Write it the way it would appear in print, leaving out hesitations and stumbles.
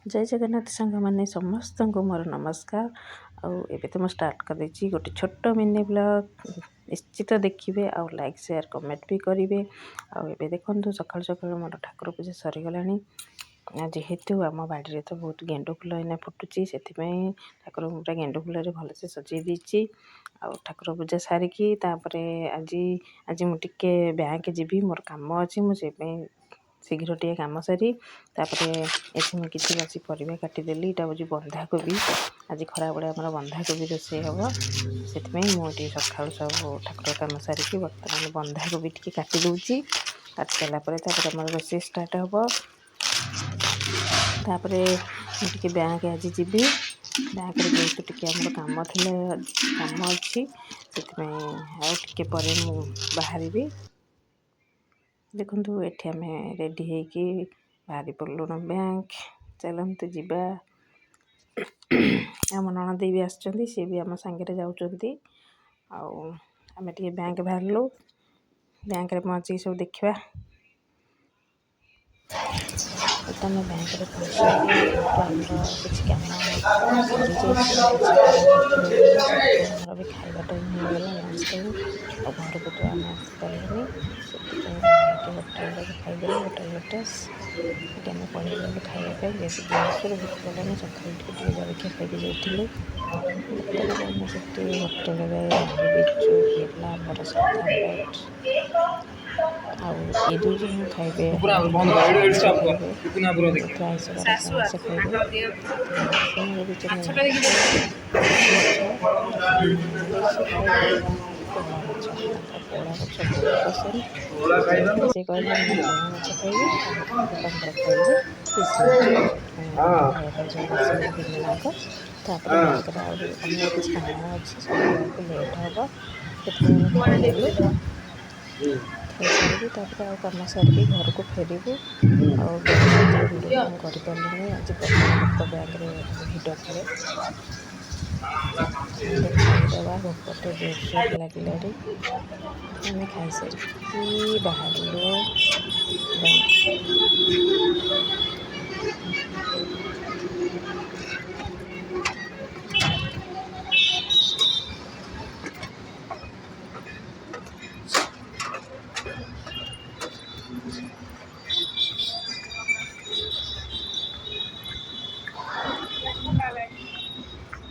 जय जगन्नाथ सांग मैंने समस्त को मोर नमस्कार। आबे तो मुझे स्टार्ट कर देची गोटे छोट मिनी ब्लॉग निश्चित देखिए आ लाइक शेयर कमेंट भी करेंगे। आबे देखो सकाल सकाल मोर ठाकुर पूजा सरीगला। जेहेतु आम बाड़ी तो बहुत गेंडु फुल इना फुटुची से ठाकुर पूरा गेंडु फुल भलसे सजे देची। ठाकुर पूजा सारिकी आज आज मुझे बैंक जी मोर कम अच्छी मुझे शीघ्र टे कम सारी ये किसी बस परिवा काटिदेली। यहाँ हूँ बंधाकोबी आज खरा बेले आम बंधाकोबी रोषे हम से मुझे सका सब ठाकुर कम सारिकी बर्तमान बंधाकोबी टी काटी दूची। काटी सारापर आम रोषे स्टार्ट हम। मुझे बैंक आज जीवी बैंक जेहेतु टी आम कम कम अच्छी से बाहर देखु ये आम रेडी होगी बाहरी पड़लुण बैंक चलते जीवा। आम नणदी भी आसुँच सी भी आम सांगे जाऊँगी आम टे बैंक बाहरलु बैंक में पहुँची सब देखा। तो आम बैंक में पहुँच किसी कम सरी जामर भी खावा टाइम होगला लंच टाइम और घर को तो आम आसपारे से होटेल खाईदेलु होटेल लोटस ये आम पड़ेगा खावाई जैसे गैस भूख कलानी सकाल टे जलखिया खाई जाइलु। बर्तमान आम से होटेल बिचु आमर साधा प्लेट ये दुई जन खाइबे पोड़ा माछ पोड़ा माछ बहुत पसंद से कहले पोड़ा माछ खाइबे खाइबे अनेक किसी काम अच्छे सब लेट हम से खाई कम सारिकी घर को फेरबू। वीडियो करें आज प्रबल लोक बैंक भिड़ थे खाईदे भोकटे जोरसोर लगे आम खाई सारिकी बाहरलु बैंक।